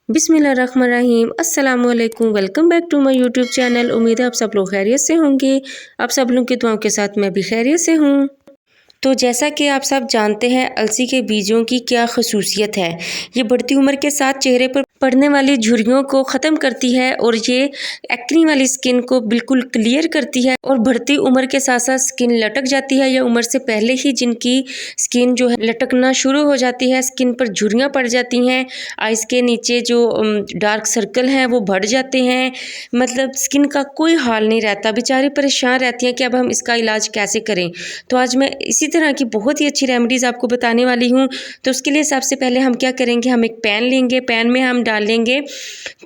बिस्मिल्लाहिर्रहमानिर्रहीम अस्सलाम वालेकुम। Welcome back to my YouTube channel. उम्मीद है आप सब लोग खैरियत से होंगे। आप सब लोगों की दुआओं के साथ मैं भी खैरियत से हूँ। तो जैसा कि आप सब जानते हैं, अलसी के बीजों की क्या खसूसियत है। ये बढ़ती उम्र के साथ चेहरे पर पड़ने वाली झुर्रियों को ख़त्म करती है और ये एक्नी वाली स्किन को बिल्कुल क्लियर करती है। और बढ़ती उम्र के साथ साथ स्किन लटक जाती है या उम्र से पहले ही जिनकी स्किन जो है लटकना शुरू हो जाती है, स्किन पर झुर्रियाँ पड़ जाती हैं, आइज़ के नीचे जो डार्क सर्कल हैं वो बढ़ जाते हैं, मतलब स्किन का कोई हाल नहीं रहता, बेचारी परेशान रहती हैं कि अब हम इसका इलाज कैसे करें। तो आज मैं इसी तरह की बहुत ही अच्छी रेमेडीज़ आपको बताने वाली हूँ। तो उसके लिए सबसे पहले हम क्या करेंगे, हम एक पैन लेंगे, पैन में हम डाल लेंगे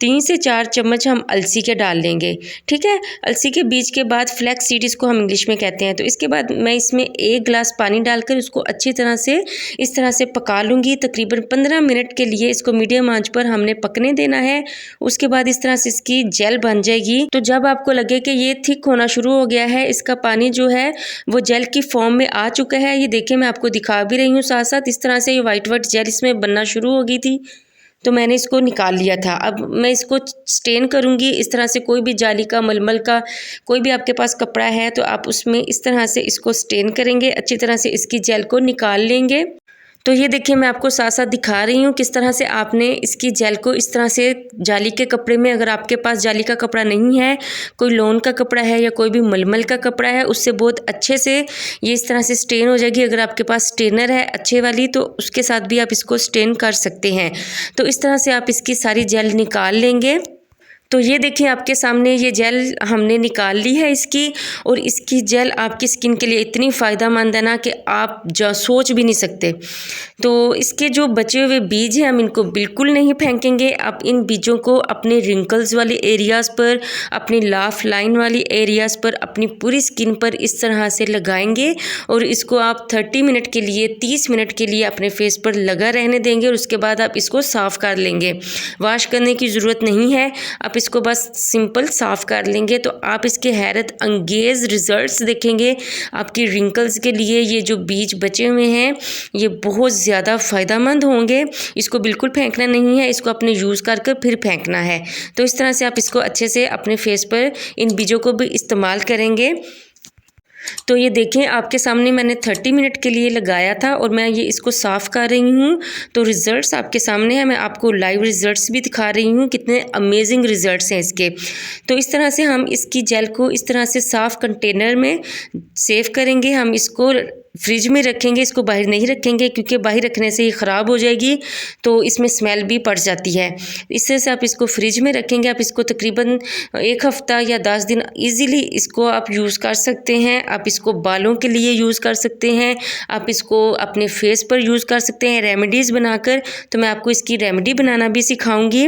3 से 4 चम्मच हम अलसी के डाल लेंगे। ठीक है, अलसी के बीज के बाद फ्लैक्स सीड इसको हम इंग्लिश में कहते हैं। तो इसके बाद मैं इसमें 1 गिलास पानी डालकर उसको अच्छी तरह से इस तरह से पका लूँगी। तकरीबन 15 मिनट के लिए इसको मीडियम आंच पर हमने पकने देना है। उसके बाद इस तरह से इसकी जेल बन जाएगी। तो जब आपको लगे कि ये थिक होना शुरू हो गया है, इसका पानी जो है वो जेल की फॉर्म में आ चुका है, ये देखिए मैं आपको दिखा भी रही हूँ साथ साथ। इस तरह से ये वाइट वाइट जेल इसमें बनना शुरू हो गई थी, तो मैंने इसको निकाल लिया था। अब मैं इसको स्टेन करूँगी इस तरह से, कोई भी जाली का, मलमल का, कोई भी आपके पास कपड़ा है तो आप उसमें इस तरह से इसको स्टेन करेंगे, अच्छी तरह से इसकी जेल को निकाल लेंगे। तो ये देखिए मैं आपको साथ साथ दिखा रही हूँ किस तरह से आपने इसकी जेल को इस तरह से जाली के कपड़े में, अगर आपके पास जाली का कपड़ा नहीं है, कोई लॉन का कपड़ा है या कोई भी मलमल का कपड़ा है, उससे बहुत अच्छे से ये इस तरह से स्टेन हो जाएगी। अगर आपके पास स्टेनर है अच्छे वाली तो उसके साथ भी आप इसको स्टेन कर सकते हैं। तो इस तरह से आप इसकी सारी जेल निकाल लेंगे। तो ये देखिए आपके सामने ये जेल हमने निकाल ली है इसकी, और इसकी जेल आपकी स्किन के लिए इतनी फ़ायदेमंद है ना कि आप जो सोच भी नहीं सकते। तो इसके जो बचे हुए बीज हैं हम इनको बिल्कुल नहीं फेंकेंगे। आप इन बीजों को अपने रिंकल्स वाले एरियाज़ पर, अपनी लाफ लाइन वाली एरियाज़ पर, अपनी पूरी स्किन पर इस तरह से लगाएंगे और इसको आप 30 मिनट के लिए, 30 मिनट के लिए अपने फेस पर लगा रहने देंगे। और उसके बाद आप इसको साफ़ कर लेंगे। वॉश करने की ज़रूरत नहीं है, आप इसको बस सिंपल साफ़ कर लेंगे तो आप इसके हैरत अंगेज़ रिज़ल्ट्स देखेंगे। आपकी रिंकल्स के लिए ये जो बीज बचे हुए हैं ये बहुत ज़्यादा फ़ायदेमंद होंगे। इसको बिल्कुल फेंकना नहीं है, इसको अपने यूज़ कर कर फिर फेंकना है। तो इस तरह से आप इसको अच्छे से अपने फेस पर इन बीजों को भी इस्तेमाल करेंगे। तो ये देखें आपके सामने मैंने 30 मिनट के लिए लगाया था और मैं ये इसको साफ़ कर रही हूँ। तो रिज़ल्ट्स आपके सामने हैं, मैं आपको लाइव रिज़ल्ट्स भी दिखा रही हूँ, कितने अमेजिंग रिज़ल्ट्स हैं इसके। तो इस तरह से हम इसकी जेल को इस तरह से साफ़ कंटेनर में सेव करेंगे। हम इसको फ्रिज में रखेंगे, इसको बाहर नहीं रखेंगे क्योंकि बाहर रखने से ये ख़राब हो जाएगी, तो इसमें स्मेल भी पड़ जाती है। इस तरह से आप इसको फ्रिज में रखेंगे। आप इसको तकरीबन 1 हफ़्ता या 10 दिन ईज़िली इसको आप यूज़ कर सकते हैं। आप इसको बालों के लिए यूज़ कर सकते हैं, आप इसको अपने फेस पर यूज़ कर सकते हैं रेमेडीज़ बनाकर। तो मैं आपको इसकी रेमेडी बनाना भी सिखाऊंगी।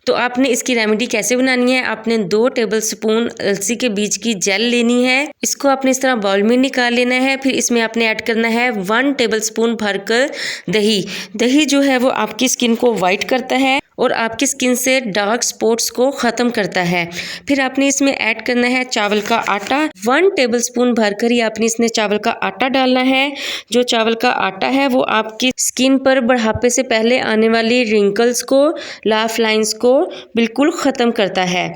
तो आपने इसकी रेमेडी कैसे बनानी है, आपने 2 टेबल स्पून अलसी के बीज की जेल लेनी है। इसको आपने इस तरह बाउल में निकाल लेना है। फिर इसमें आपने ऐड करना है 1 टेबल स्पून भरकर दही। दही जो है वो आपकी स्किन को वाइट करता है और आपकी स्किन से डार्क स्पॉट्स को ख़त्म करता है। फिर आपने इसमें ऐड करना है चावल का आटा। 1 टेबल स्पून भरकर ही आपने इसमें चावल का आटा डालना है। जो चावल का आटा है वो आपकी स्किन पर बुढ़ापे से पहले आने वाली रिंकल्स को, लाफ लाइंस को बिल्कुल ख़त्म करता है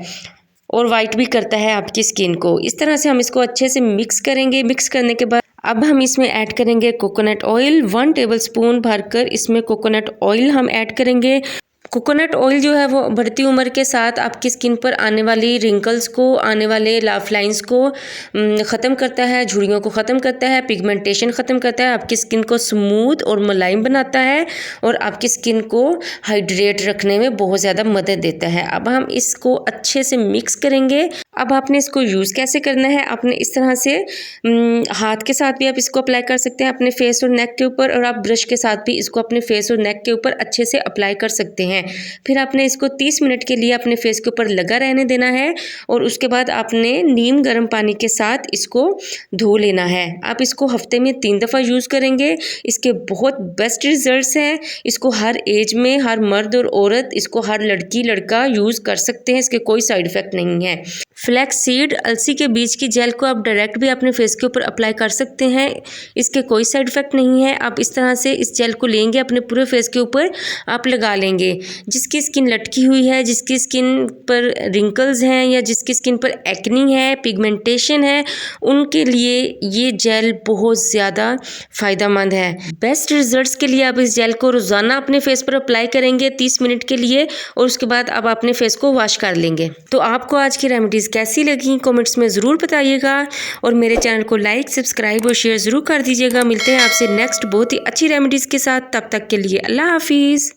और वाइट भी करता है आपकी स्किन को। इस तरह से हम इसको अच्छे से मिक्स करेंगे। मिक्स करने के बाद अब हम इसमें ऐड करेंगे कोकोनट ऑयल। 1 टेबल स्पून भरकर इसमें कोकोनट ऑयल हम ऐड करेंगे। कोकोनट ऑयल जो है वो बढ़ती उम्र के साथ आपकी स्किन पर आने वाली रिंकल्स को, आने वाले लाफ लाइंस को ख़त्म करता है, झुर्रियों को ख़त्म करता है, पिगमेंटेशन ख़त्म करता है, आपकी स्किन को स्मूथ और मुलायम बनाता है और आपकी स्किन को हाइड्रेट रखने में बहुत ज़्यादा मदद देता है। अब हम इसको अच्छे से मिक्स करेंगे। अब आपने इसको यूज़ कैसे करना है, आपने इस तरह से हाथ के साथ भी आप इसको अप्लाई कर सकते हैं अपने फेस और नेक के ऊपर, और आप ब्रश के साथ भी इसको अपने फेस और नेक के ऊपर अच्छे से अप्लाई कर सकते हैं। फिर आपने इसको 30 मिनट के लिए अपने फेस के ऊपर लगा रहने देना है और उसके बाद आपने नीम गर्म पानी के साथ इसको धो लेना है। आप इसको हफ्ते में 3 दफ़ा यूज़ करेंगे। इसके बहुत बेस्ट रिजल्ट्स हैं। इसको हर एज में, हर मर्द और औरत, इसको हर लड़की लड़का यूज़ कर सकते हैं। इसके कोई साइड इफ़ेक्ट नहीं है। फ्लैक्स सीड अलसी के बीज की जेल को आप डायरेक्ट भी अपने फेस के ऊपर अप्लाई कर सकते हैं, इसके कोई साइड इफ़ेक्ट नहीं है। आप इस तरह से इस जेल को लेंगे, अपने पूरे फेस के ऊपर आप लगा लेंगे। जिसकी स्किन लटकी हुई है, जिसकी स्किन पर रिंकल्स हैं या जिसकी स्किन पर एक्नी है, पिगमेंटेशन है, उनके लिए ये जेल बहुत ज़्यादा फ़ायदेमंद है। बेस्ट रिजल्ट्स के लिए आप इस जेल को रोज़ाना अपने फेस पर अप्लाई करेंगे 30 मिनट के लिए और उसके बाद आप अपने फेस को वॉश कर लेंगे। तो आपको आज की रेमेडीज़ कैसी लगी कमेंट्स में ज़रूर बताइएगा और मेरे चैनल को लाइक, सब्सक्राइब और शेयर ज़रूर कर दीजिएगा। मिलते हैं आपसे नेक्स्ट बहुत ही अच्छी रेमेडीज़ के साथ, तब तक के लिए अल्लाह हाफिज़।